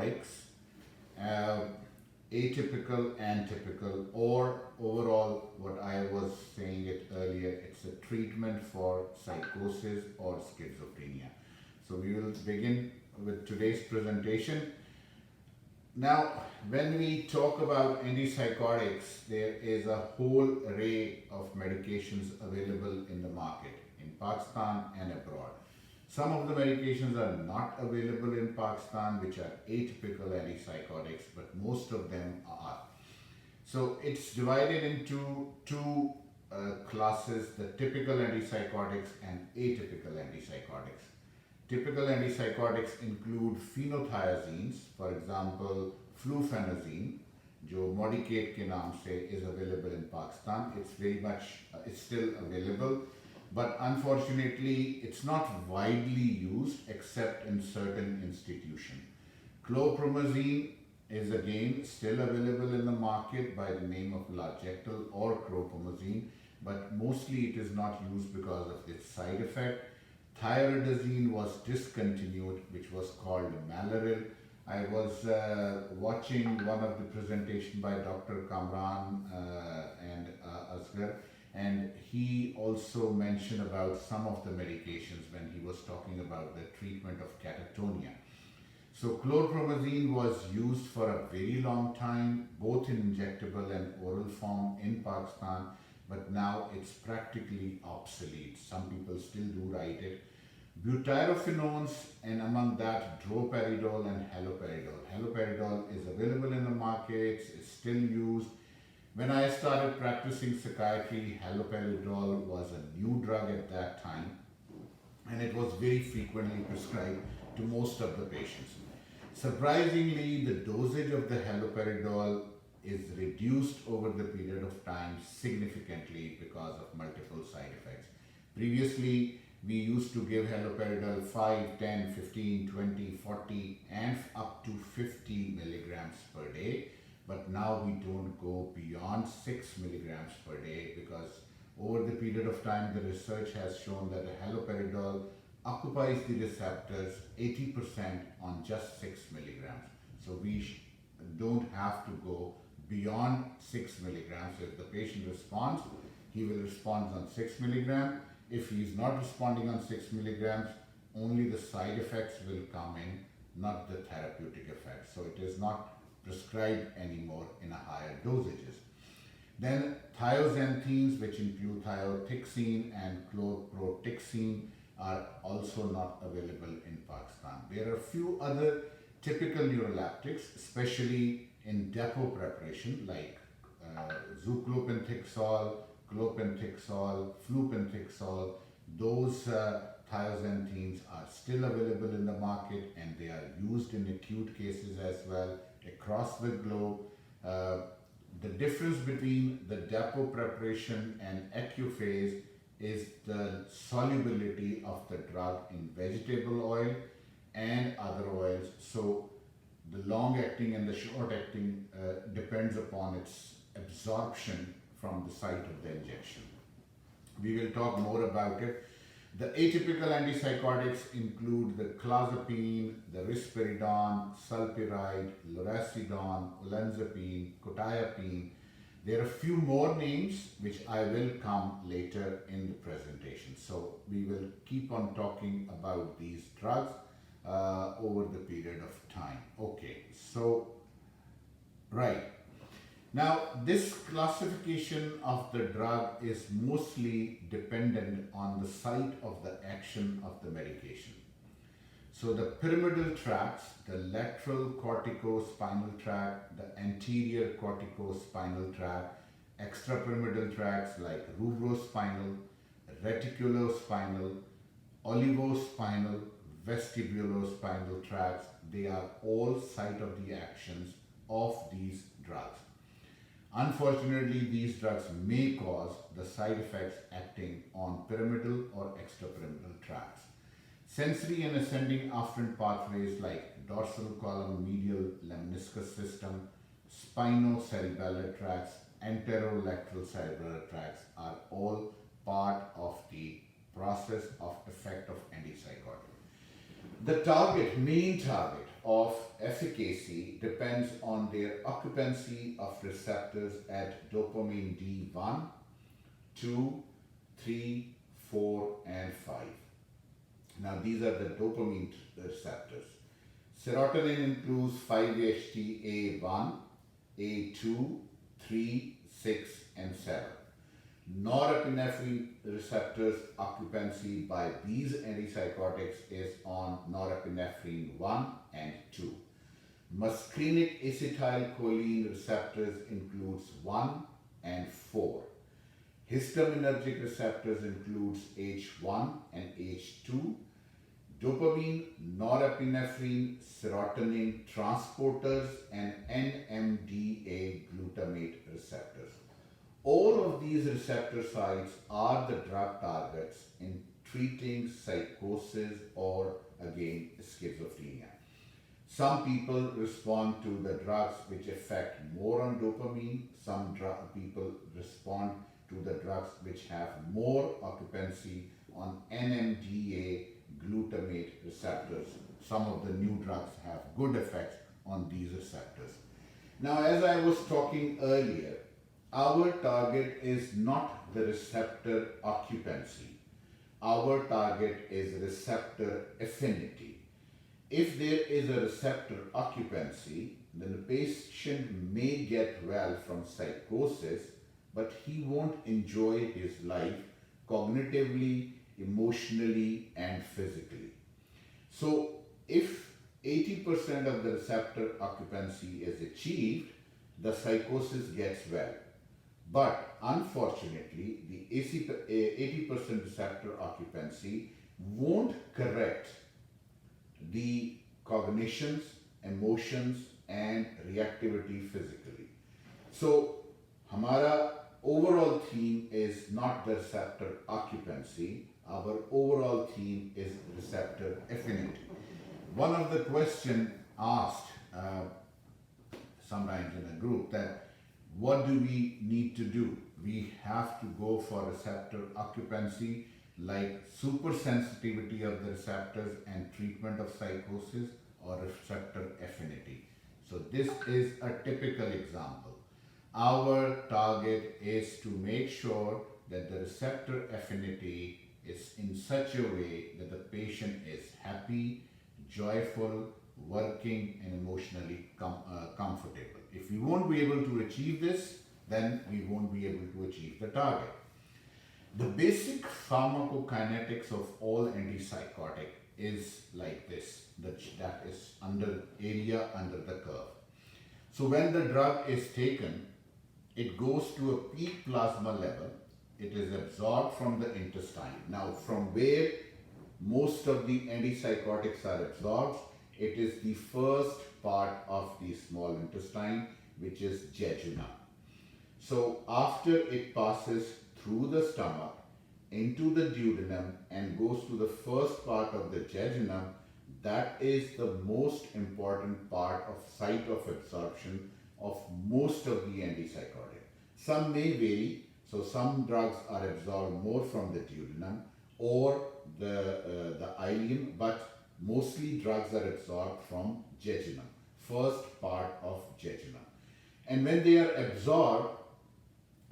antipsychotics, uh, atypical and typical, or overall, what I was saying it earlier, it's a treatment for psychosis or schizophrenia. So we will begin with today's presentation. Now, when we talk about antipsychotics, there is a whole array of medications available in the market in Pakistan and abroad. Some of the medications are not available in Pakistan, which are atypical antipsychotics, but most of them are. So it's divided into two classes, the typical antipsychotics and atypical antipsychotics. Typical antipsychotics include phenothiazines, for example, flufenazine, जो Modicate के नाम से is available in Pakistan. It's still available, but unfortunately, it's not widely used except in certain institutions. Chlorpromazine is again still available in the market by the name of Largectil or chlorpromazine, but mostly it is not used because of its side effect. Thioridazine was discontinued, which was called Malaril. I was watching one of the presentation by Dr. Kamran and Asghar, and he also mentioned about some of the medications when he was talking about the treatment of catatonia. So chlorpromazine was used for a very long time, both in injectable and oral form in Pakistan, but now it's practically obsolete. Some people still do write it. Butyrophenones, and among that droperidol and haloperidol. Haloperidol is available in the markets, it's still used. When I started practicing psychiatry, haloperidol was a new drug at that time, and it was very frequently prescribed to most of the patients. Surprisingly, the dosage of the haloperidol is reduced over the period of time significantly because of multiple side effects. Previously, we used to give haloperidol 5, 10, 15, 20, 40 and up to 50 milligrams per day. But now we don't go beyond 6 milligrams per day because over the period of time the research has shown that the haloperidol occupies the receptors 80% on just 6 milligrams. So we don't have to go beyond 6 milligrams. If the patient responds, he will respond on 6 milligrams. If he is not responding on 6 milligrams, only the side effects will come in, not the therapeutic effects. So it is not prescribed anymore in a higher dosages. Then thioxanthines, which include thiothixine and chlorprotixine, are also not available in Pakistan. There are a few other typical neuroleptics, especially in depot preparation, like zuclopenthixol, clopenthixol, flupentixol. Those thioxanthines are still available in the market, and they are used in acute cases as well across the globe. The difference between the depot preparation and acute-phase is the solubility of the drug in vegetable oil and other oils. So the long-acting and the short-acting depends upon its absorption from the site of the injection. We will talk more about it. The atypical antipsychotics include the clozapine, the risperidone, sulpiride, loracidone, olanzapine, quetiapine. There are a few more names which I will come later in the presentation. So we will keep on talking about these drugs over the period of time. Okay, so right. Now, this classification of the drug is mostly dependent on the site of the action of the medication. So the pyramidal tracts, the lateral corticospinal tract, the anterior corticospinal tract, extrapyramidal tracts like rubrospinal, reticulospinal, olivospinal, vestibulospinal tracts, they are all site of the actions of these drugs. Unfortunately, these drugs may cause the side effects acting on pyramidal or extrapyramidal tracts. Sensory and ascending afferent pathways like dorsal column medial lemniscus system, spinocerebellar tracts, anterolateral cerebellar tracts are all part of the process of effect of antipsychotic. The main target of efficacy depends on their occupancy of receptors at dopamine D1, 2, 3, 4, and 5. Now, these are the dopamine receptors. Serotonin includes 5-HT-A1, A2, 3, 6, and 7. Norepinephrine receptors occupancy by these antipsychotics is on norepinephrine 1 and 2. Muscarinic acetylcholine receptors includes 1 and 4. Histaminergic receptors includes H1 and H2. Dopamine, norepinephrine, serotonin transporters, and NMDA glutamate receptors. All of these receptor sites are the drug targets in treating psychosis or again schizophrenia. Some people respond to the drugs which affect more on dopamine. Some people respond to the drugs which have more occupancy on NMDA glutamate receptors. Some of the new drugs have good effects on these receptors. Now, as I was talking earlier, our target is not the receptor occupancy. Our target is receptor affinity. If there is a receptor occupancy, then the patient may get well from psychosis, but he won't enjoy his life cognitively, emotionally, and physically. So, if 80% of the receptor occupancy is achieved, the psychosis gets well. But unfortunately, the 80% receptor occupancy won't correct the cognitions, emotions, and reactivity physically. So, हमारा overall theme is not the receptor occupancy, our overall theme is receptor affinity. One of the questions asked sometimes in a group that what do we need to do? We have to go for receptor occupancy like super sensitivity of the receptors and treatment of psychosis or receptor affinity. So this is a typical example. Our target is to make sure that the receptor affinity is in such a way that the patient is happy, joyful, working, and emotionally comfortable. If we won't be able to achieve this, then we won't be able to achieve the target. The basic pharmacokinetics of all antipsychotic is like this, that is area under the curve. So when the drug is taken, it goes to a peak plasma level, it is absorbed from the intestine. Now from where most of the antipsychotics are absorbed, it is the first part of the small intestine, which is jejunum. So after it passes through the stomach into the duodenum and goes to the first part of the jejunum, that is the most important part of site of absorption of most of the antipsychotic. Some may vary, so some drugs are absorbed more from the duodenum or the ileum, but mostly drugs are absorbed from jejunum, first part of jejunum. And when they are absorbed,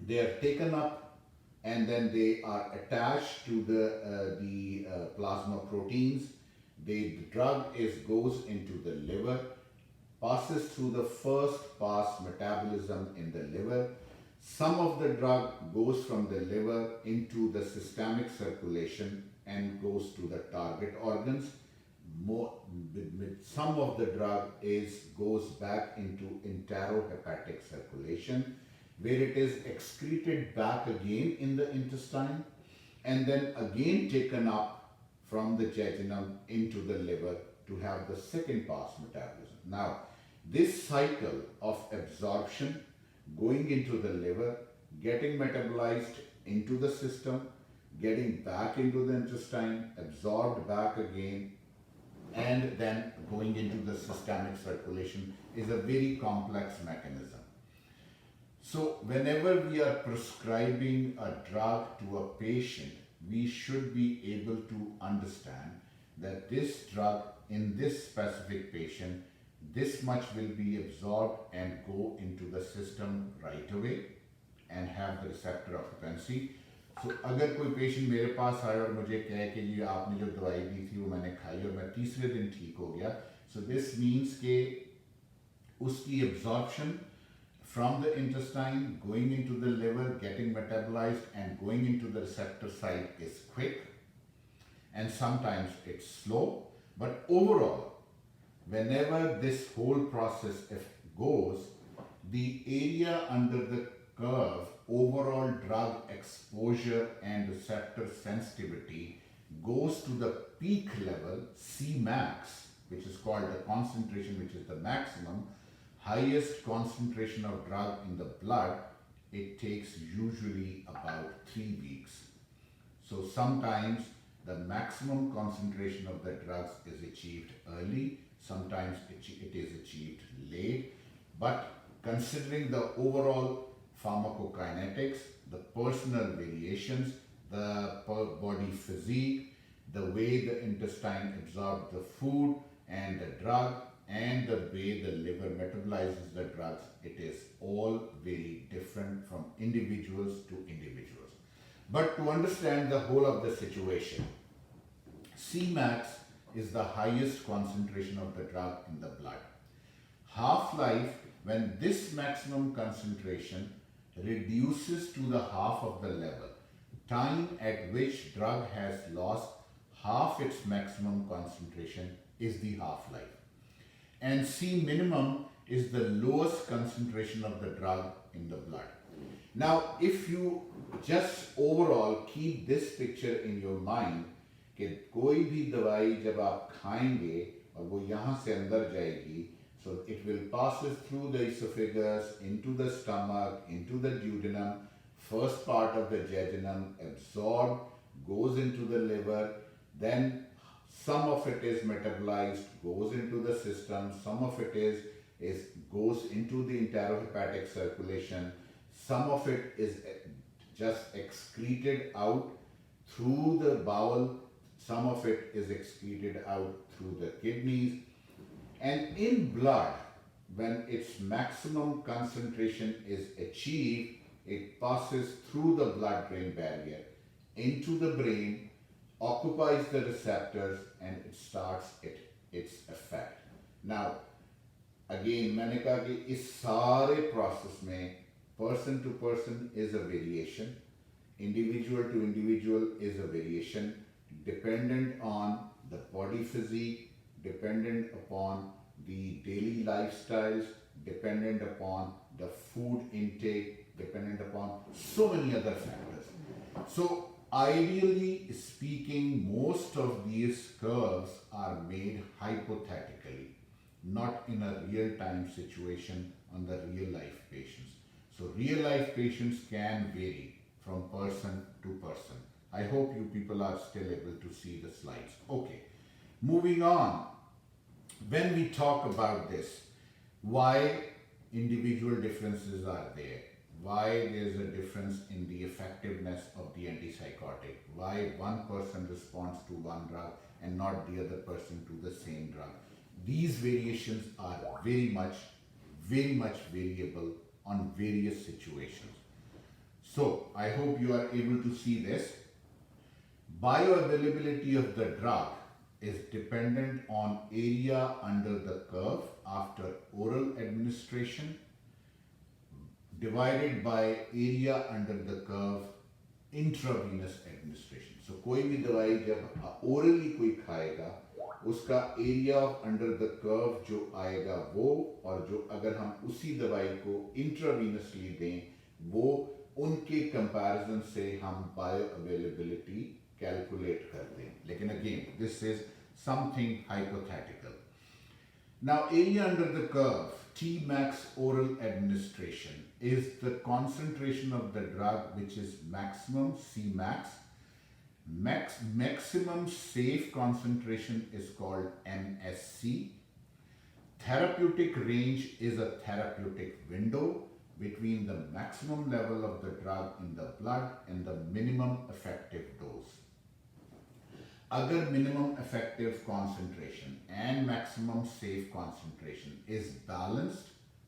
they are taken up and then they are attached to the plasma proteins. The drug goes into the liver, passes through the first pass metabolism in the liver. Some of the drug goes from the liver into the systemic circulation and goes to the target organs. Some of the drug goes back into enterohepatic circulation, where it is excreted back again in the intestine and then again taken up from the jejunum into the liver to have the second pass metabolism. Now, this cycle of absorption, going into the liver, getting metabolized into the system, getting back into the intestine, absorbed back again, and then going into the systemic circulation is a very complex mechanism. So whenever we are prescribing a drug to a patient, we should be able to understand that this drug in this specific patient, this much will be absorbed and go into the system right away and have the receptor occupancy. So अगर कोई patient मेरे पास आए और मुझे कहे कि ये आपने जो दवाई दी थी वो मैंने खाई और मैं तीसरे दिन ठीक हो गया, so this means कि उसकी absorption from the intestine going into the liver, getting metabolized and going into the receptor site is quick, and sometimes it's slow, but overall, whenever this whole process goes, the area under the curve, overall drug exposure and receptor sensitivity goes to the peak level, Cmax, which is called the concentration, which is the maximum, highest concentration of drug in the blood. It takes usually about 3 weeks. So sometimes the maximum concentration of the drugs is achieved early, sometimes it is achieved late, but considering the overall pharmacokinetics, the personal variations, the body physique, the way the intestine absorbs the food and the drug, and the way the liver metabolizes the drugs, it is all very different from individuals to individuals. But to understand the whole of the situation, Cmax is the highest concentration of the drug in the blood. Half-life, when this maximum concentration reduces to the half of the level, time at which drug has lost half its maximum concentration is the half-life. And C minimum is the lowest concentration of the drug in the blood. Now, if you just overall keep this picture in your mind, कि कोई भी दवाई जब आप खाएंगे और वो यहाँ से अंदर जाएगी, so it will passes through the esophagus, into the stomach, into the duodenum, first part of the jejunum, absorbed, goes into the liver, then some of it is metabolized, goes into the system, some of it goes into the enterohepatic circulation, some of it is just excreted out through the bowel, some of it is excreted out through the kidneys, and in blood, when its maximum concentration is achieved, it passes through the blood-brain barrier into the brain, occupies the receptors, and it starts its effect. Now, again, मैंने कहा कि इस सारे process में person to person is a variation, individual to individual is a variation, dependent on the body physique, dependent upon the daily lifestyles, dependent upon the food intake, dependent upon so many other factors. So ideally speaking, most of these curves are made hypothetically, not in a real-time situation on the real-life patients. So real-life patients can vary from person to person. I hope you people are still able to see the slides. Okay, moving on. When we talk about this, why individual differences are there, why there's a difference in the effectiveness of the antipsychotic, why one person responds to one drug and not the other person to the same drug. These variations are very much variable on various situations. So I hope you are able to see this. Bioavailability of the drug is dependent on area under the curve after oral administration divided by area under the curve intravenous administration. So कोई भी दवाई जब orally कोई खाएगा उसका area of under the curve जो आएगा वो, और जो अगर हम उसी दवाई को intravenously दें वो, उनके comparison से हम bioavailability calculate करते हैं. लेकिन again, this is something hypothetical. Now, area under the curve, Tmax oral administration, is the concentration of the drug which is maximum, Cmax. Maximum safe concentration is called MSC. Therapeutic range is a therapeutic window between the maximum level of the drug in the blood and the minimum effective dose. अगर minimum effective concentration and maximum safe concentration is balanced,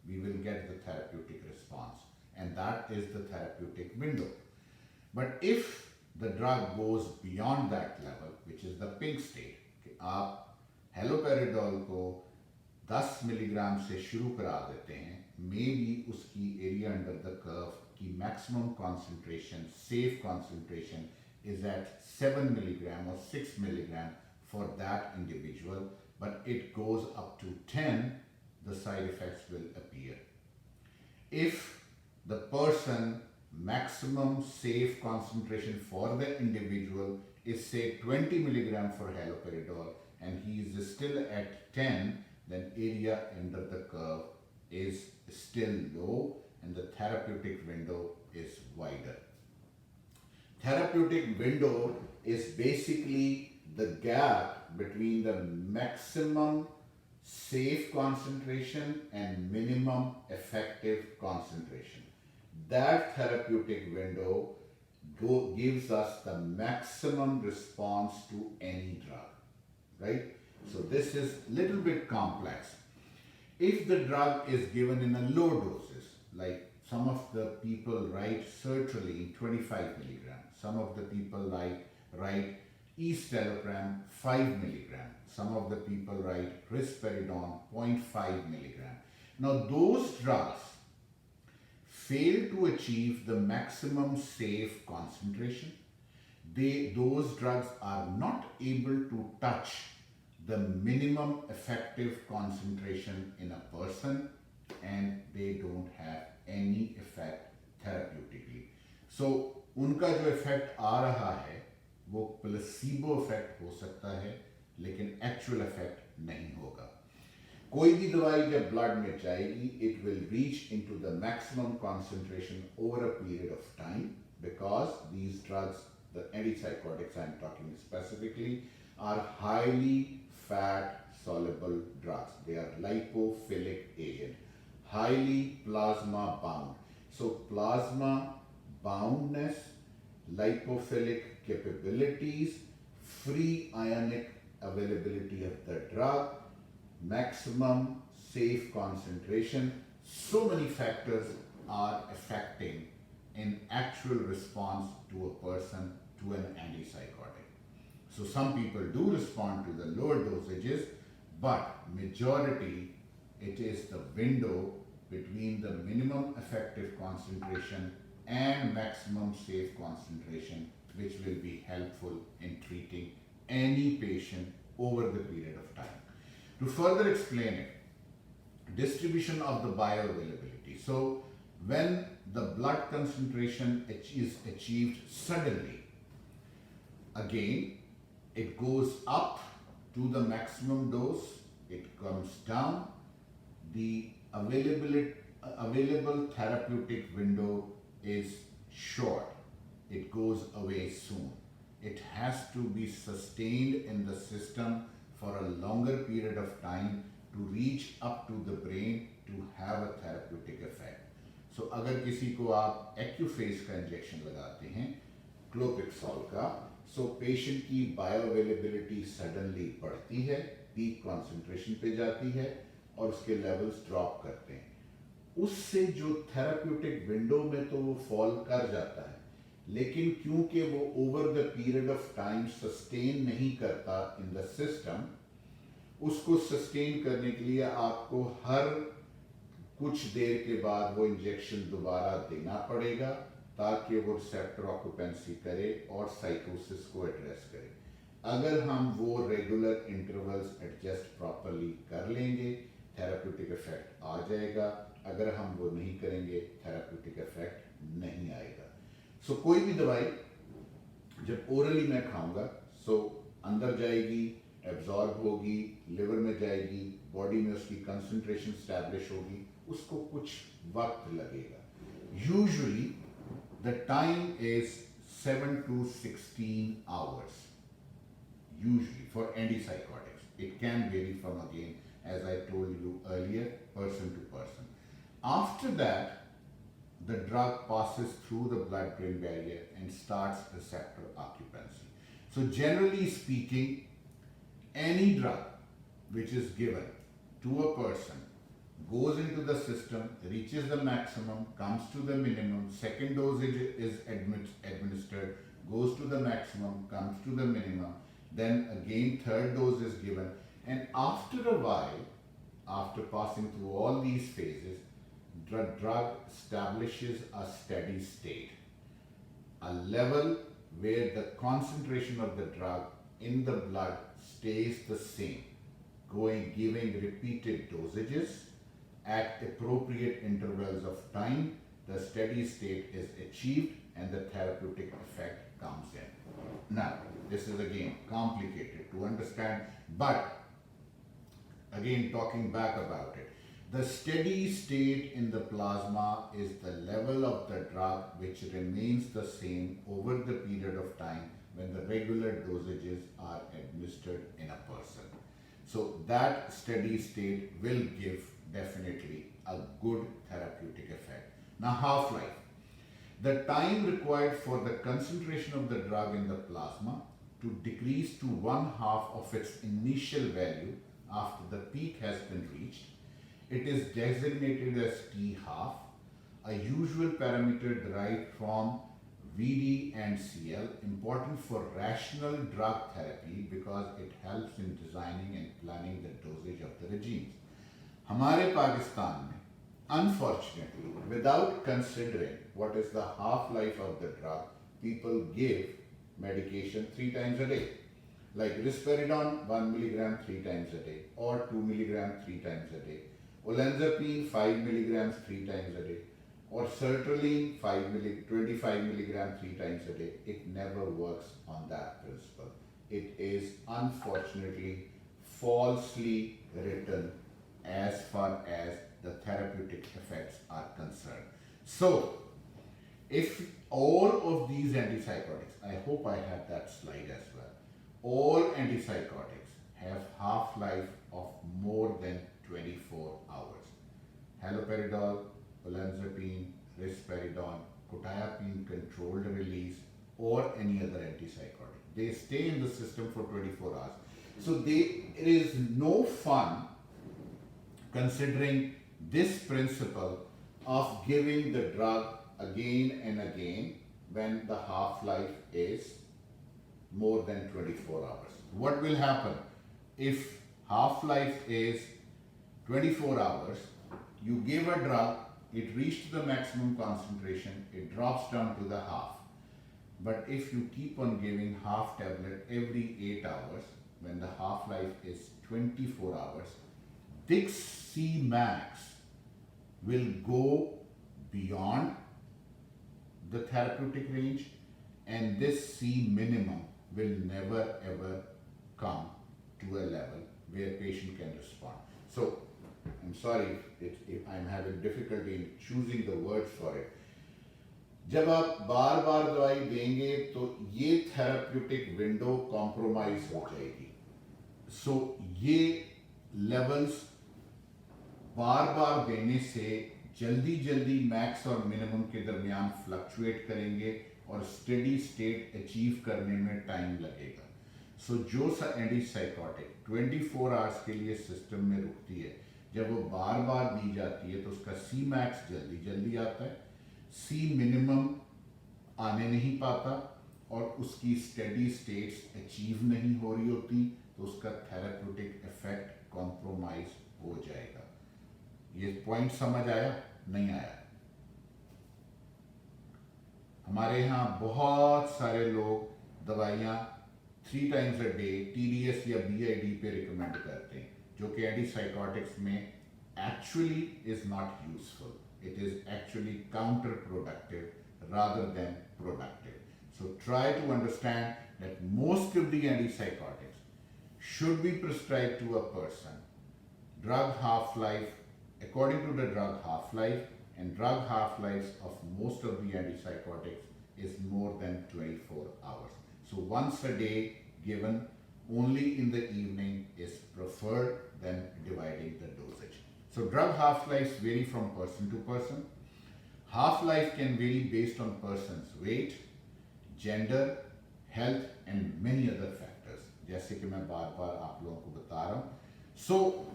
we will get the therapeutic response, and that is the therapeutic window. But if the drug goes beyond that level, which is the pink state, कि आप haloperidol को 10 milligram से शुरू करा देते हैं, may be उसकी area under the curve की maximum concentration, safe concentration is at 7 milligram or 6 milligram for that individual, but it goes up to 10, the side effects will appear. If the person maximum safe concentration for the individual is say 20 milligram for haloperidol and he is still at 10, then area under the curve is still low and the therapeutic window is wider. Therapeutic window is basically the gap between the maximum safe concentration and minimum effective concentration. That therapeutic window gives us the maximum response to any drug, right? So this is little bit complex. If the drug is given in a low doses, like some of the people write sertraline 25 milligram, some of the people write escitalopram 5 milligram, some of the people write risperidone 0.5 milligram. Now those drugs fail to achieve the maximum safe concentration. Those drugs are not able to touch the minimum effective concentration in a person, and they don't have any effect therapeutically. So उनका जो effect आ रहा है वो placebo effect हो सकता है, लेकिन actual effect नहीं होगा. कोई भी दवाई जब ब्लड में जाएगी, it will reach into the maximum concentration over a period of time, because these drugs, the antipsychotics I'm talking specifically, are highly fat soluble drugs. They are lipophilic agent, highly plasma bound. So plasma boundness, lipophilic capabilities, free ionic availability of the drug, maximum safe concentration, so many factors are affecting in actual response to a person to an antipsychotic. So some people do respond to the lower dosages, but majority, it is the window between the minimum effective concentration and maximum safe concentration which will be helpful in treating any patient over the period of time. To further explain it, distribution of the bioavailability. So when the blood concentration is achieved suddenly, again it goes up to the maximum dose, it comes down, the available therapeutic window is short, it goes away soon. It has to be sustained in the system for a longer period of time to reach up to the brain to have a therapeutic effect. So अगर किसी को आप एक्यूफेस का injection लगाते हैं क्लोपिक्सॉल का, so patient की bioavailability suddenly बढ़ती है, पीक कॉन्सेंट्रेशन पे जाती है और उसके लेवल्स ड्रॉप करते हैं. उससे जो थेराप्यूटिक विंडो में तो वो फॉल कर जाता है, लेकिन क्योंकि वो over the period of time sustain नहीं करता इन द सिस्टम, उसको सस्टेन करने के लिए आपको हर कुछ देर के बाद वो इंजेक्शन दोबारा देना पड़ेगा ताकि वो रिसेप्टर ऑक्यूपेंसी करे और साइकोसिस को एड्रेस करे. अगर हम वो रेगुलर इंटरवल्स एडजस्ट प्रॉपरली कर लेंगे, थेराप्यूटिक इफेक्ट आ जाएगा. अगर हम वो नहीं करेंगे, थेराप्यूटिक इफेक्ट नहीं आएगा. सो कोई भी दवाई जब ओरली मैं खाऊंगा, सो अंदर जाएगी, एब्जॉर्ब होगी, लिवर में जाएगी, बॉडी में उसकी कंसंट्रेशन स्टैब्लिश होगी, उसको कुछ वक्त लगेगा. Usually the time is 7 to 16 hours usually for antipsychotics. It can vary from, again, as I told you earlier, person to person. After that, the drug passes through the blood-brain barrier and starts receptor occupancy. So generally speaking, any drug which is given to a person goes into the system, reaches the maximum, comes to the minimum, second dosage is administered, goes to the maximum, comes to the minimum, then again third dose is given, and after a while, after passing through all these phases, the drug establishes a steady state, a level where the concentration of the drug in the blood stays the same, giving repeated dosages at appropriate intervals of time. The steady state is achieved and the therapeutic effect comes in. Now, this is again complicated to understand, but again talking back about it, the steady state in the plasma is the level of the drug which remains the same over the period of time when the regular dosages are administered in a person. So that steady state will give definitely a good therapeutic effect. Now, half-life. The time required for the concentration of the drug in the plasma to decrease to 1/2 of its initial value after the peak has been reached. It is designated as T-half, a usual parameter derived from VD and CL, important for rational drug therapy because it helps in designing and planning the dosage of the regimes. हमारे पाकिस्तान में, unfortunately, without considering what is the half-life of the drug, people give medication 3 times a day. Like risperidone 1 milligram 3 times a day, or 2 milligram 3 times a day, olanzapine 5 milligrams 3 times a day, or sertraline 25 milligram 3 times a day. It never works on that principle. It is unfortunately falsely written as far as the therapeutic effects are concerned. So, if all of these antipsychotics, I hope I have that slide as well, all antipsychotics have half-life of more than 24 hours. Haloperidol, olanzapine, risperidone, quetiapine controlled release, or any other antipsychotic. They stay in the system for 24 hours. So there is no fun considering this principle of giving the drug again and again when the half-life is more than 24 hours. What will happen if half-life is 24 hours, you give a drug, it reached the maximum concentration, it drops down to the half. But if you keep on giving half tablet every 8 hours, when the half-life is 24 hours, this C max will go beyond the therapeutic range, and this C minimum will never ever come to a level where patient can respond. So, I'm sorry if I'm having difficulty in choosing the words for it. जब आप बार बार दवाई देंगे तो ये therapeutic window compromise हो जाएगी. सो ये levels बार बार देने से जल्दी जल्दी मैक्स और मिनिमम के दरमियान फ्लक्चुएट करेंगे और स्टेडी स्टेट अचीव करने में टाइम लगेगा. सो जो एंटीसाइकोटिक 24 आवर्स के लिए सिस्टम में रुकती है, जब वो बार बार दी जाती है तो उसका सी मैक्स जल्दी जल्दी आता है, सी मिनिमम आने नहीं पाता और उसकी स्टेडी स्टेट्स अचीव नहीं हो रही होती, तो उसका थेराप्यूटिक इफेक्ट कॉम्प्रोमाइज हो जाएगा. ये पॉइंट समझ आया? नहीं आया? हमारे यहाँ बहुत सारे लोग दवाइयाँ 3 times a day TDS या BID पे रिकमेंड करते हैं, जो कि एंटीसाइकोटिक्स में actually is not useful. It is actually counterproductive rather than productive. So try to understand that most of the antipsychotics should be prescribed to a person. Drug half-life, according to the drug half-life, and drug half-lives of most of the antipsychotics is more than 24 hours. So once a day given only in the evening is preferred than dividing the dosage. So drug half-lives vary from person to person. Half-life can vary based on person's weight, gender, health and many other factors, जैसे कि मैं बार बार आप लोगों को बता रहा हूँ. So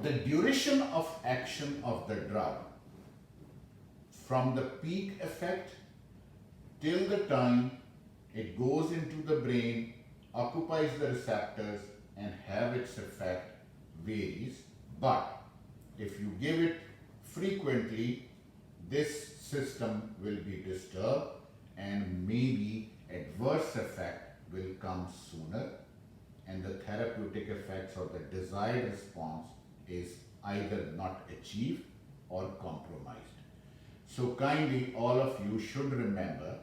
the duration of action of the drug from the peak effect till the time it goes into the brain, occupies the receptors and have its effect varies. But if you give it frequently, this system will be disturbed and maybe adverse effect will come sooner, and the therapeutic effects or the desired response is either not achieved or compromised. So kindly all of you should remember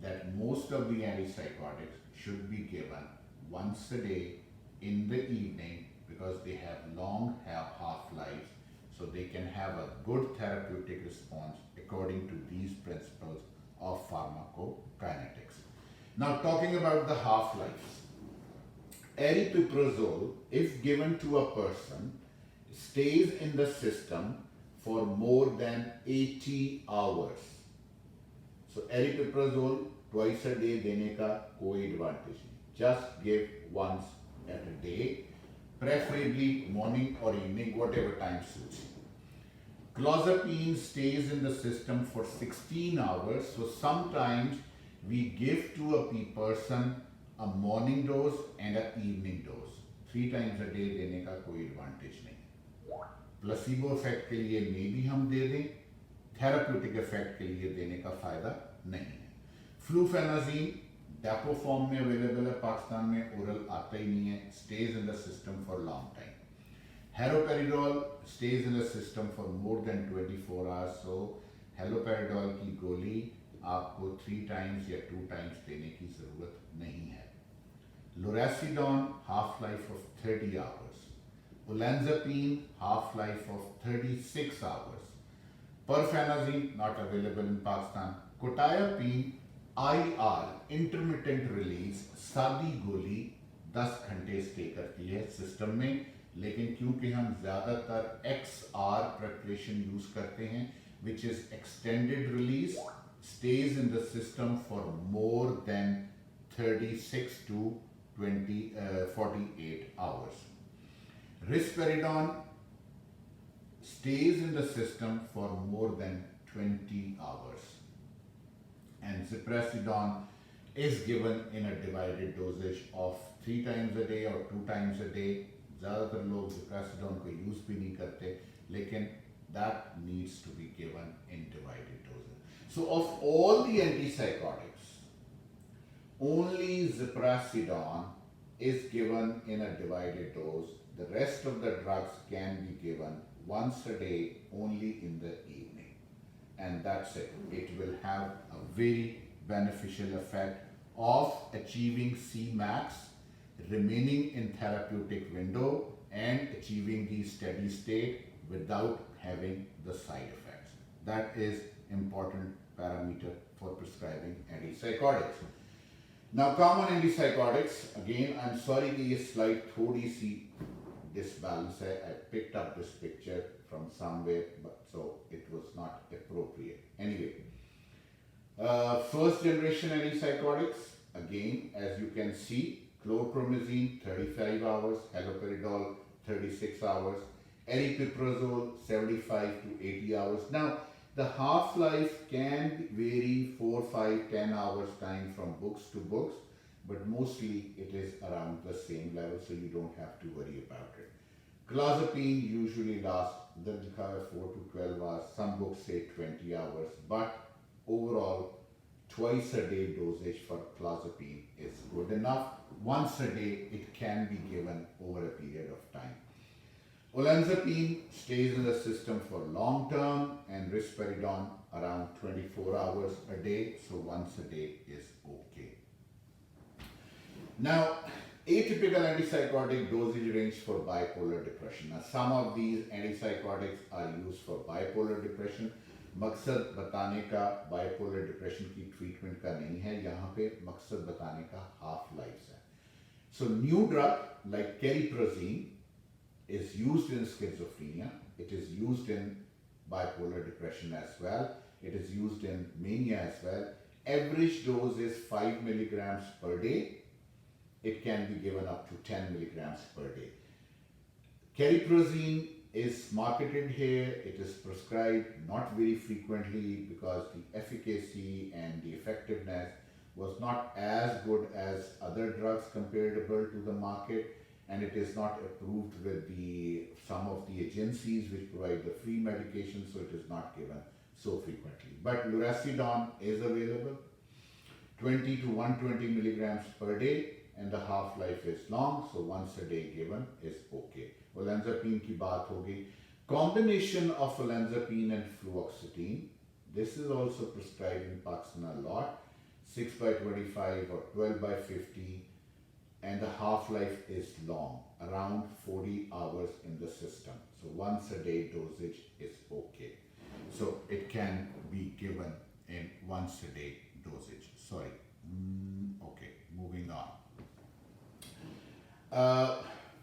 that most of the antipsychotics should be given once a day in the evening because they have long half-lives, so they can have a good therapeutic response according to these principles of pharmacokinetics. Now talking about the half-lives, aripiprazole, if given to a person, stays in the system for more than 80 hours. So aripiprazole twice a day देने का कोई advantage नहीं. Just give once at a day, preferably morning or evening, whatever time suits you. Clozapine stays in the system for 16 hours. So sometimes we give to a person a morning dose and an evening dose. 3 times a day देने का कोई advantage नहीं. Placebo effect के लिए मे भी हम दे दें, therapeutic effect के लिए देने का फायदा नहीं है. फ्लूफेनाजीन डेपो फॉर्म में अवेलेबल है पाकिस्तान में, ओरल आता ही नहीं है, stage in the system for long time. Haloperidol stage in the system for more than 24 hours. So haloperidol की गोली आपको 3 टाइम्स या 2 टाइम्स देने की जरूरत नहीं है. Lurasidone half life of 30 hours. Olanzapine half-life of 36 hours. Perfenazine not available in Pakistan. Quetiapine IR intermittent release सादी गोली 10 घंटे स्टे करती है सिस्टम में, लेकिन क्योंकि हम ज़्यादातर XR preparation यूज करते हैं which is extended release, stays in the system for more than 36 to 48 hours. Risperidone stays in the system for more than 20 hours. And ziprasidone is given in a divided dosage of 3 times a day or 2 times a day. ज़्यादातर लोग ziprasidone को use भी नहीं करते, लेकिन that needs to be given in divided doses. So of all the antipsychotics, only ziprasidone is given in a divided dose. The rest of the drugs can be given once a day only in the evening, and that's it. It will have a very beneficial effect of achieving Cmax, remaining in therapeutic window and achieving the steady state without having the side effects. That is important parameter for prescribing antipsychotics. Now common antipsychotics, again I'm sorry कि ये slide थोड़ी सी disbalance है. I picked up this picture from somewhere, but so it was not appropriate. Anyway, first generation antipsychotics, again as you can see, chlorpromazine 35 hours, haloperidol 36 hours, aripiprazole 75 to 80 hours. Now the half-life can vary 4, 5, 10 hours time from books to books, but mostly it is around the same level, so you don't have to worry about it. Clozapine usually lasts 4 to 12 hours, some books say 20 hours, but overall twice a day dosage for clozapine is good enough. Once a day it can be given over a period of time. Olanzapine stays in the system for long term, and risperidone around 24 hours a day, so once a day is okay. Now, atypical antipsychotic dosage range for bipolar depression. Now, some of these antipsychotics are used for bipolar depression. मकसद बताने का bipolar depression की treatment का नहीं है, यहाँ पे मकसद बताने का half-lives है. So, new drug like cariprazine is used in schizophrenia. It is used in bipolar depression as well. It is used in mania as well. average dose is 5 milligrams per day. It can be given up to 10 milligrams per day. Cariprazine is marketed here. It is prescribed not very frequently because the efficacy and the effectiveness was not as good as other drugs comparable to the market, and it is not approved with some of the agencies which provide the free medication, so it is not given so frequently. But Lurasidone is available, 20 to 120 milligrams per day, and the half-life is long, so once a day given is okay. Olanzapine की बात हो गई. Combination of olanzapine and fluoxetine, this is also prescribed in Pakistan a lot, 6 by 25 or 12 by 50, and the half-life is long, around 40 hours in the system. So once a day dosage is okay. So it can be given in once a day dosage. Sorry. Okay, moving on.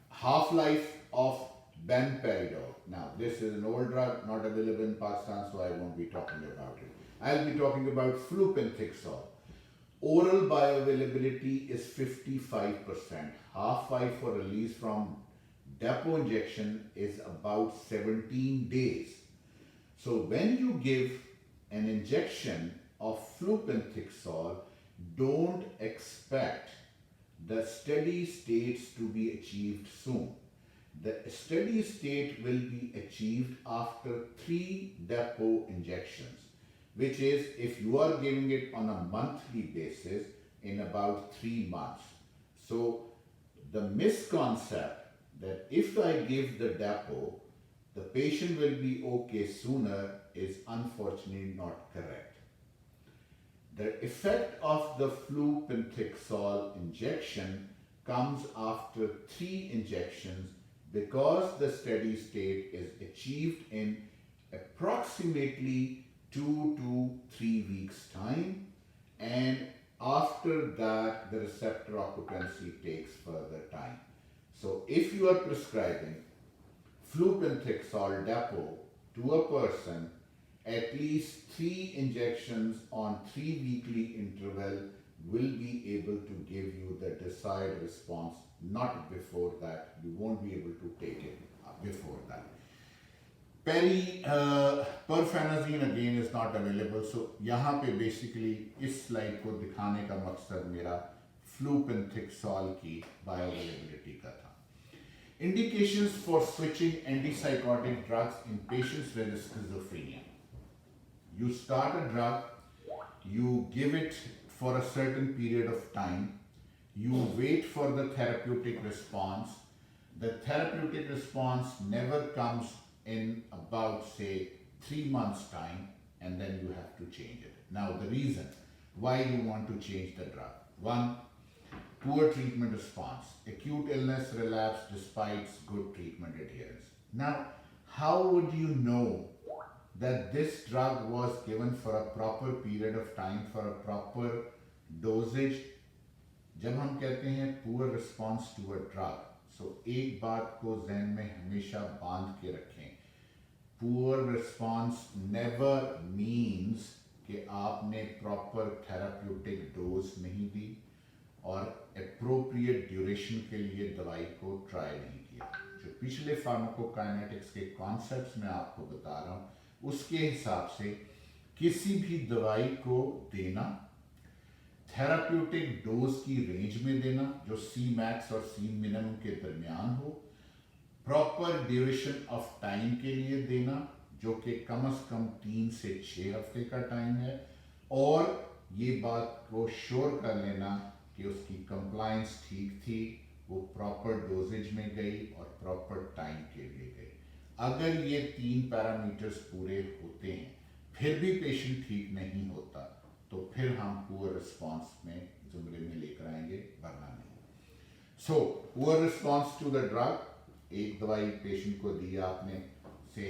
Half-life of benperidone. Now, this is an old drug, not available in Pakistan, so I won't be talking about it. I'll be talking about flupentixol. Oral bioavailability is 55%. Half-life for release from depot injection is about 17 days. So when you give an injection of flupentixol, don't expect the steady states to be achieved soon. The steady state will be achieved after 3 depot injections, which is if you are giving it on a monthly basis in about 3 months. So the misconcept that if I give the depot, the patient will be okay sooner is unfortunately not correct. The effect of the flupentixol injection comes after 3 injections because the steady state is achieved in approximately 2 to 3 weeks time, and after that the receptor occupancy takes further time. So if you are prescribing flupentixol depot to a person, at least 3 injections on 3 weekly interval will be able to give you the desired response. Not before that. You won't be able to take it before that. Perfenazine again is not available. So यहाँ पे basically इस slide को दिखाने का मकसद मेरा flupentixol की bioavailability का था. Indications for switching antipsychotic drugs in patients with schizophrenia. You start a drug, you give it for a certain period of time, you wait for the therapeutic response. The therapeutic response never comes in about say 3 months time, and then you have to change it. Now the reason why you want to change the drug. 1, poor treatment response, acute illness relapse despite good treatment adherence. Now, how would you know that this drug was given for a proper period of time, for a proper dosage? जब हम कहते हैं poor response to a drug, so एक बात को ज़हन में हमेशा बांध के रखें. Poor response never means कि आपने proper therapeutic dose नहीं दी और appropriate duration के लिए दवाई को try नहीं किया. जो पिछले pharmacokinetics के concepts मैं आपको बता रहा हूँ, उसके हिसाब से किसी भी दवाई को देना थेराप्यूटिक डोज की रेंज में देना जो सी मैक्स और सी मिनिमम के दरमियान हो, प्रॉपर ड्यूरेशन ऑफ टाइम के लिए देना जो कि कम से कम 3 से 6 हफ्ते का टाइम है, और ये बात को श्योर कर लेना कि उसकी कंप्लायंस ठीक थी, वो प्रॉपर डोजेज में गई और प्रॉपर टाइम के लिए गई. अगर ये 3 पैरामीटर्स पूरे होते हैं फिर भी पेशेंट ठीक नहीं होता तो फिर हम पुअर रिस्पॉन्स में जुमले में लेकर आएंगे, वरना नहीं. So poor response to the drug, एक दवाई पेशेंट को दी आपने, से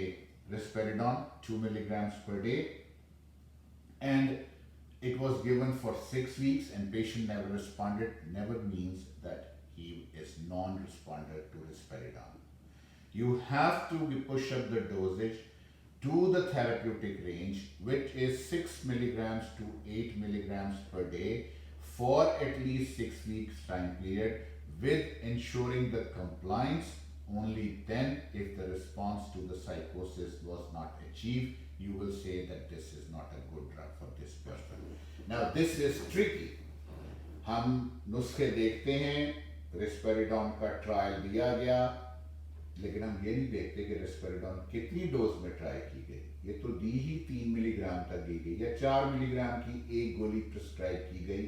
रिस्पेरिडोन 2 milligrams per day, and it was given for 6 weeks and patient never responded, never means that he is non-responder to risperidone. You have to push up the dosage do the therapeutic range, which is 6 milligrams to 8 milligrams per day for at least 6 weeks time period, with ensuring the compliance. Only then, if the response to the psychosis was not achieved, you will say that this is not a good drug for this person. Now this is tricky. हम नुस्खे देखते हैं, रिस्पेरिडोन का trial दिया गया, लेकिन हम ये नहीं देखते कि रिस्पेरिडोन कितनी डोज में ट्राई की गई। ये तो दी ही 3 मिलीग्राम तक दी गई या 4 मिलीग्राम की एक गोली प्रिस्क्राइब की गई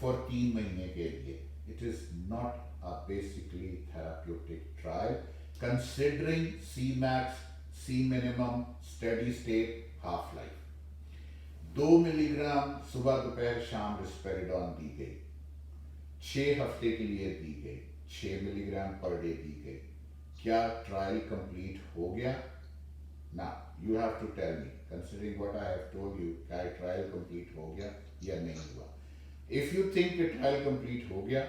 फॉर 3 महीने के लिए। It is not a basically therapeutic trial considering Cmax, C minimum, steady state, half life। 2 milligram सुबह दोपहर शाम रिस्पेरिडोन दी गई, 6 हफ्ते के लिए दी गई, 6 मिलीग्राम पर डे दी गई। क्या ट्रायल कंप्लीट हो गया? ना, you have to tell me, considering what I have told you, क्या ट्रायल कंप्लीट हो गया या नहीं हुआ? इफ यू थिंक कि ट्रायल कंप्लीट हो गया,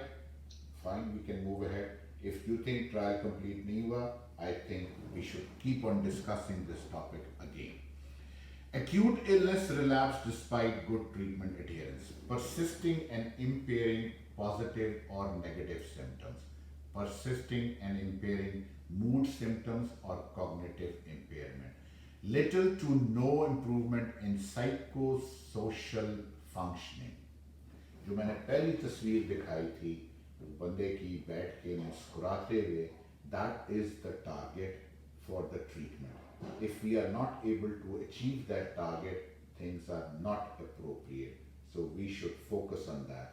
fine, we can move ahead. If you think trial complete nahi hua, I think we should keep on discussing this topic again. Acute illness relapse despite good treatment adherence, persisting and impairing positive or negative symptoms, persisting and impairing mood symptoms or cognitive impairment, little to no improvement in psychosocial functioning। जो मैंने पहली तस्वीर दिखाई थी बंदे की बैठ के मुस्कुराते हुए, that is the target for the treatment. If we are not able to achieve that target, things are not appropriate. So we should focus on that.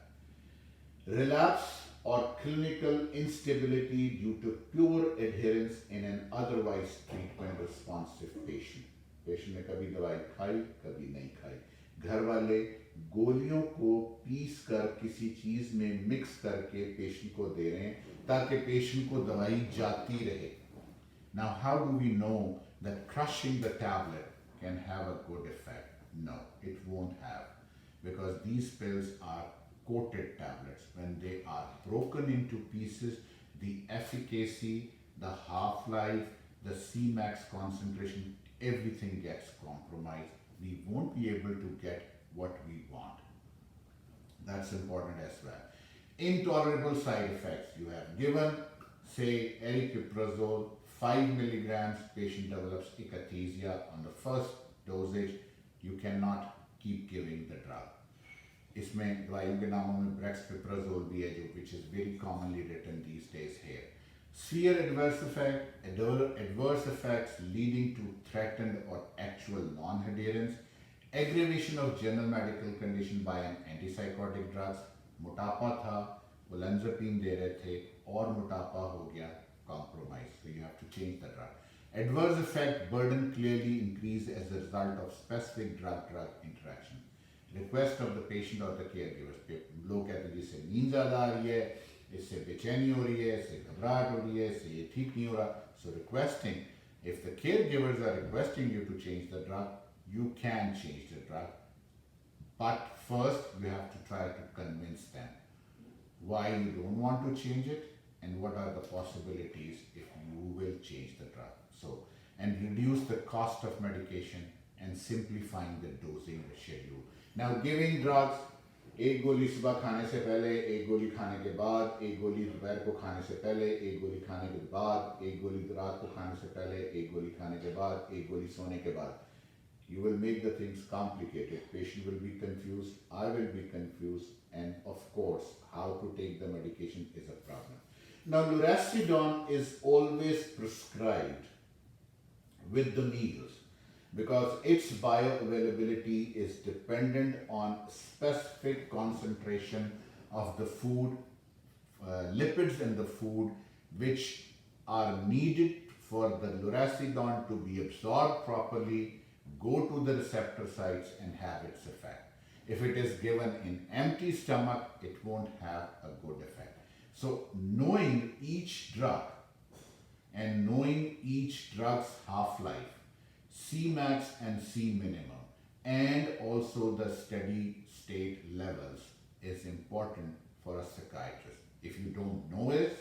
Relapse or clinical instability due to poor adherence in an otherwise treatment responsive patient. Patient ने कभी दवाई खाई, कभी नहीं खाई, घर वाले गोलियों को पीस कर किसी चीज में मिक्स करके पेशेंट को दे रहे हैं ताकि पेशेंट को दवाई जाती रहे। Now how do we know that crushing the tablet can have a good effect? No, it won't have, because these pills are coated tablets. When they are broken into pieces, the efficacy, the half-life, the Cmax concentration, everything gets compromised. We won't be able to get what we want. That's important as well. Intolerable side effects. You have given, say, aripiprazole, 5 milligrams, patient develops akathisia on the first dosage. You cannot keep giving the drug. इसमें दवाइयों के नामों में ब्रेक्सपिप्राजोल भी है, जो which is very commonly written these days here. Severe adverse effects leading to threatened or actual non-adherence, aggravation of general medical condition by an antipsychotic drugs। मोटापा था, ओलेंजापिन दे रहे थे और मोटापा हो गया, compromise, so you have to change the drug। Adverse effect burden clearly increase as a result of specific drug-drug interaction। Request of the patient or the caregivers। लोग कहते हैं जिससे नींद ज़्यादा आ रही है, इससे बेचैनी हो रही है, इससे घबराहट हो रही है, इससे ये ठीक नहीं हो रहा। So requesting, if the caregivers are requesting you to change the drug, you can change the drug, but first you have to try to convince them why you don't want to change it and what are the possibilities if you will change the drug. So, and reduce the cost of medication and simplifying the dosing schedule। Now giving drugs, एक गोली सुबह खाने से पहले, एक गोली खाने के बाद, एक गोली दोपहर को खाने से पहले, एक गोली खाने के बाद, एक गोली रात को खाने से पहले, एक गोली खाने के बाद, एक गोली सोने के बाद। You will make the things complicated. Patient will be confused, I will be confused, and of course, how to take the medication is a problem. Now, lurasidone is always prescribed with the meals because its bioavailability is dependent on specific concentration of the food, lipids in the food, which are needed for the lurasidone to be absorbed properly, go to the receptor sites and have its effect. If it is given in empty stomach, it won't have a good effect. So knowing each drug and knowing each drug's half-life, Cmax and C minimum, and also the steady state levels is important for a psychiatrist. If you don't know it,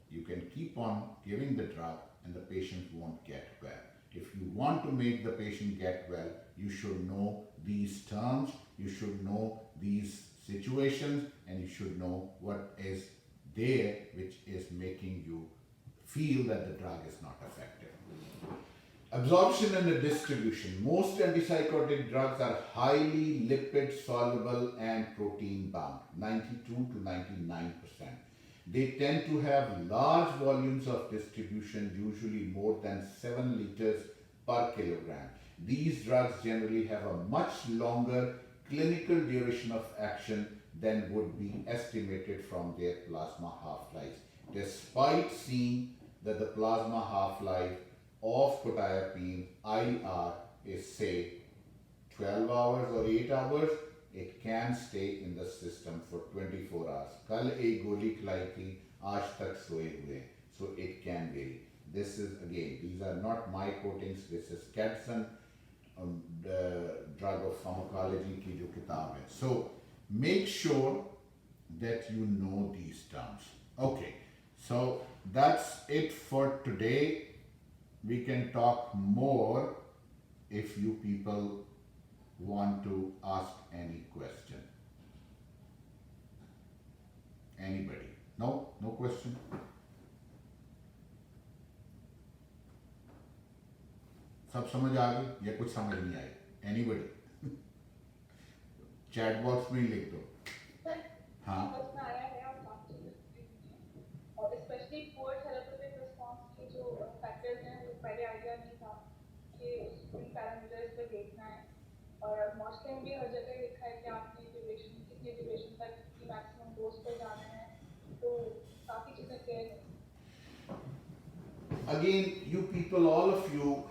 you can keep on giving the drug and the patient won't get well. If you want to make the patient get well, you should know these terms, you should know these situations, and you should know what is there which is making you feel that the drug is not effective. Absorption and the distribution. Most antipsychotic drugs are highly lipid soluble and protein bound, 92 to 99%. They tend to have large volumes of distribution, usually more than 7 liters per kilogram. These drugs generally have a much longer clinical duration of action than would be estimated from their plasma half-lives, despite seeing that the plasma half-life of quetiapine IR is say 12 hours or 8 hours, it can stay in the system for 24 hours. कल एक गोली खिलाई थी, आज तक सोए हुए, so it can vary. This is again, these are not my quotings, this is Kedson, the drug of pharmacology की जो किताब है. So make sure that you know these terms. Okay, so that's it for today. We can talk more if you people want to ask any question. Anybody? No? No question? सब समझ आ गई या कुछ समझ नहीं आई? Anybody? चैट बॉक्स में ही लिख दो. हाँ. और स्पेशली पुअर थेरेप्यूटिक रिस्पांस के जो फैक्टर्स हैं वो पहले आइडिया नहीं था कि उन पैरामीटर्स पे देखना है. और मॉस्किंग भी हर जगह लिखा है कि आपने ड्यूरेशन कितनी ड्यूरेशन तक की मैक्सिमम डोज पे जाना है, तो काफ़ी चीज़ें क्लियर हैं. Again, you people, all of you,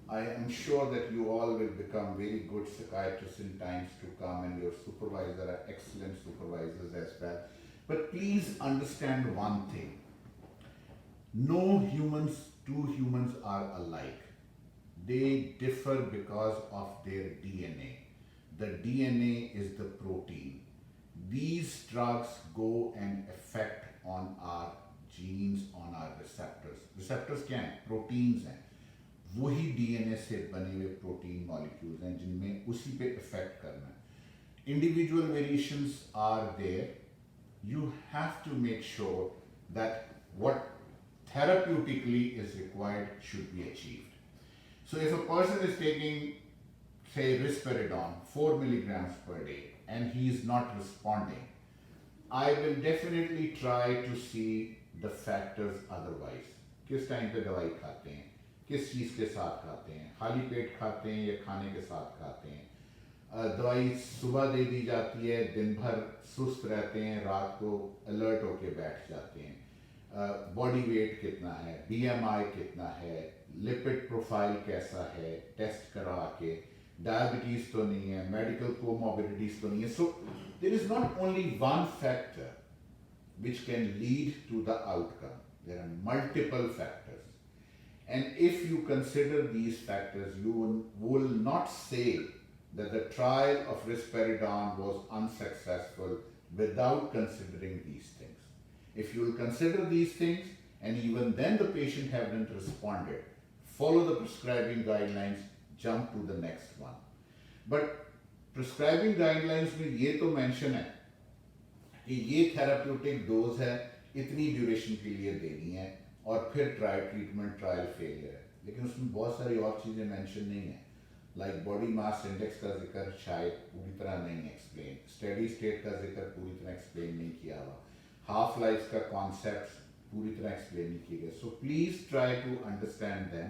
I am sure that you all will become very good psychiatrists in times to come, and your supervisors are excellent supervisors as well. But please understand one thing. No two humans are alike. They differ because of their DNA. The DNA is the protein. These drugs go and affect on our genes, on our receptors. Receptors क्या हैं? Proteins हैं. वही DNA से बने हुए protein molecules हैं जिनमें उसी पे इफेक्ट करना है. Individual variations are there. You have to make sure that what therapeutically is required should be achieved. So if a person is taking, say, risperidone 4 milligrams per day and he is not responding, I will definitely try to see the factors otherwise. किस time पे दवाई खाते हैं, किस चीज़ के साथ खाते हैं, खाली पेट खाते हैं या खाने के साथ खाते हैं, दवाई सुबह दे दी जाती है, दिन भर सुस्त रहते हैं, रात को अलर्ट होके बैठ जाते हैं, बॉडी वेट कितना है, BMI कितना है, लिपिड प्रोफाइल कैसा है, टेस्ट करा के, डायबिटीज़ तो नहीं है, मेडिकल कोमॉर्बिडिटीज़ तो नहीं है. So there is not only one factor which can lead to the outcome. There are multiple factors. And if you consider these factors, you will not say that the trial of risperidone was unsuccessful without considering these things. If you will consider these things and even then the patient hasn't responded, follow the prescribing guidelines, jump to the next one. But prescribing guidelines में ये तो mention है कि ये therapeutic dose है, इतनी duration के लिए देनी है और फिर ट्रीटमेंट ट्रायल फेलियर है. लेकिन उसमें बहुत सारी और चीज़ें मेंशन नहीं है. लाइक बॉडी मास इंडेक्स का जिक्र शायद पूरी तरह नहीं एक्सप्लेन, स्टेडी स्टेट का जिक्र पूरी तरह एक्सप्लेन नहीं किया हुआ, हाफ लाइफ का कॉन्सेप्ट पूरी तरह एक्सप्लेन नहीं किए गए. So please try to understand them,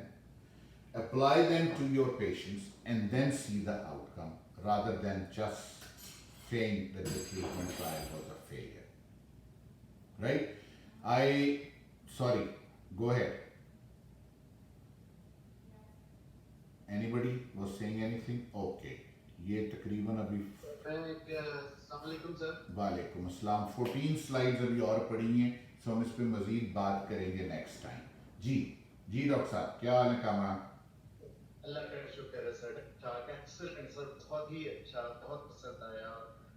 apply them to your patients and then see the outcome rather than just saying that the treatment trial was a failure. Right? Sorry, go ahead. Anybody was saying anything? Okay. ये तकरीबन अभी अस्सलामुअलैकुम sir. वालेकुम अस्सलाम. 14 slides अभी और पड़ी हैं, सो हम इस पे मजीद बात करेंगे नेक्स्ट टाइम. जी डॉक्टर साहब, क्या हाल है कामरान? अल्लाह का शुक्र है सर. ठाक, एक्सीलेंट सर, बहुत ही अच्छा, बहुत पसंद आया.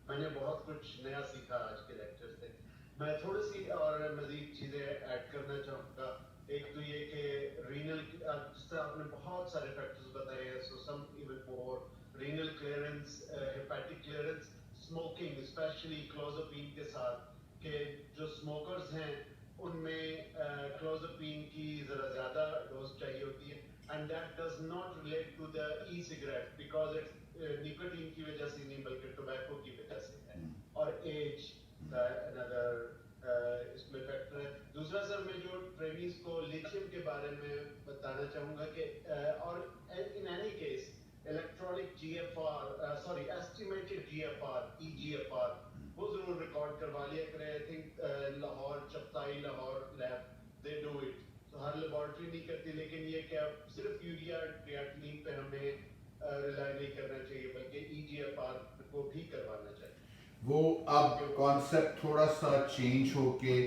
मैंने बहुत कुछ नया सीखा आज के लेक्चर से. मैं थोड़ी सी और मजीद चीज़ें ऐड करना चाहूँगा. एक तो ये कि रीनल, जिस तरह आपने बहुत सारे फैक्टर्स बताए हैं, so some even more, renal clearance, hepatic clearance, smoking specially clozapine के साथ, कि जो स्मोकर्स हैं उनमें क्लोज़ापीन की ज़रा ज़्यादा डोज चाहिए होती है, and that does not relate to the e cigarette because it's nicotine की वजह से नहीं बल्कि टोबैको की वजह से है, और एज अनदर इसमें फैक्टर है। दूसरा सर, मैं जो ट्रेनिंग्स को लिथियम के बारे में बताना चाहूँगा कि और in any case electronic GFR, sorry estimated GFR, eGFR, वो जरूर रिकॉर्ड करवा लिया करें। I think Lahore, Chughtai Lahore lab, they do it. तो हर लेबोरेटरी नहीं करती, लेकिन ये क्या सिर्फ यूरिया क्रिएटिनिन पे हमें रिलाई नहीं करना चाहिए, बल्कि ईजीएफआर को भी करवाना चाहिए। वो अब कॉन्सेप्ट थोड़ा सा चेंज होके,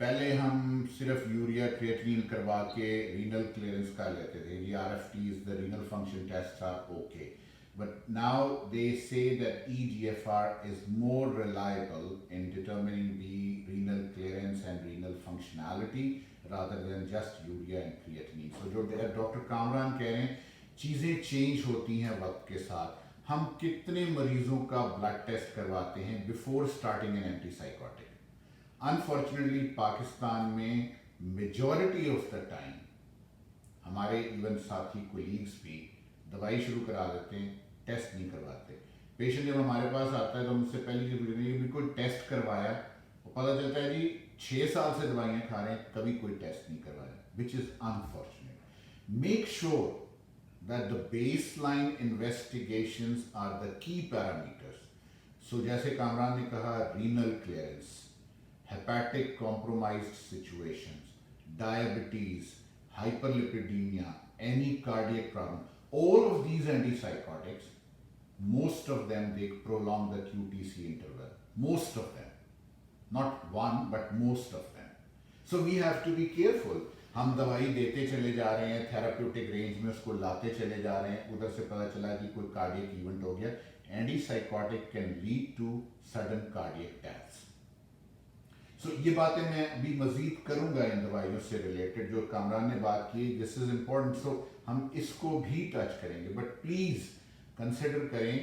पहले हम सिर्फ यूरिया क्रिएटिनिन करवा के रीनल क्लियरेंस कर लेते थे, ये RFTs, the renal function tests are okay, but now they say that EGFR is more reliable in determining the renal clearance and renal functionality rather than just urea and creatinine. So जो doctor Kamran कह रहे हैं, चीज़ें change होती हैं वक्त के साथ। हम कितने मरीजों का ब्लड टेस्ट करवाते हैं before starting N antipsychotic? Unfortunately Pakistan में मेजॉरिटी ऑफ द टाइम हमारे इवन साथी कोलीग्स भी दवाई शुरू करा देते हैं, टेस्ट नहीं करवाते। पेशेंट जब हमारे पास आता है तो मुझसे पहली चीज पूछते हैं बिल्कुल टेस्ट करवाया, और पता चलता है जी 6 साल से दवाइयाँ खा रहे हैं, कभी कोई टेस्ट नहीं करवाया, which is unfortunate. Make sure that the baseline investigations are the key parameters. So जैसे कामरान ने कहा, renal clearance, hepatic compromised situations, diabetes, hyperlipidemia, any cardiac problem, all of these antipsychotics, most of them they prolong the QTC interval, most of them, not one but most of them. So we have to be careful. हम दवाई देते चले जा रहे हैं, therapeutic range में उसको लाते चले जा रहे हैं, उधर से पता चला कि कोई कार्डियक इवेंट हो गया। Antipsychotic can lead to sudden cardiac deaths. So ये बातें मैं अभी मजीद करूंगा इन दवाइयों से रिलेटेड, जो कामरान ने बात की, दिस इज इम्पोर्टेंट। सो हम इसको भी टच करेंगे, बट प्लीज कंसिडर करें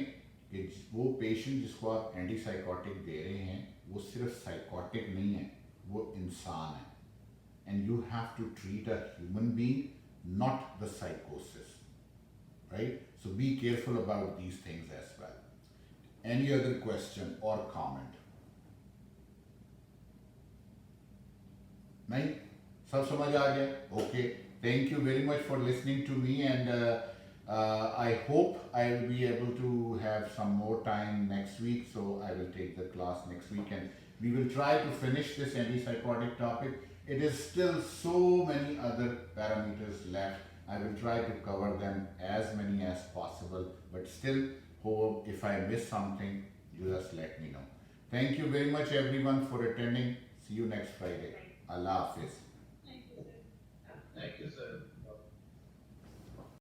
कि वो पेशेंट जिसको आप एंटीसाइकोटिक दे रहे हैं वो सिर्फ साइकोटिक नहीं है, वो इंसान है। And you have to treat a human being, not the psychosis, right? So be careful about these things as well. Any other question or comment? नहीं, सब समझ आ गया? Okay. Thank you very much for listening to me, and I hope I will be able to have some more time next week. So I will take the class next week, and we will try to finish this antipsychotic topic. It is still so many other parameters left. I will try to cover them as many as possible, but still hope if I miss something, you just let me know. Thank you very much everyone for attending. See you next Friday. Allah Hafiz.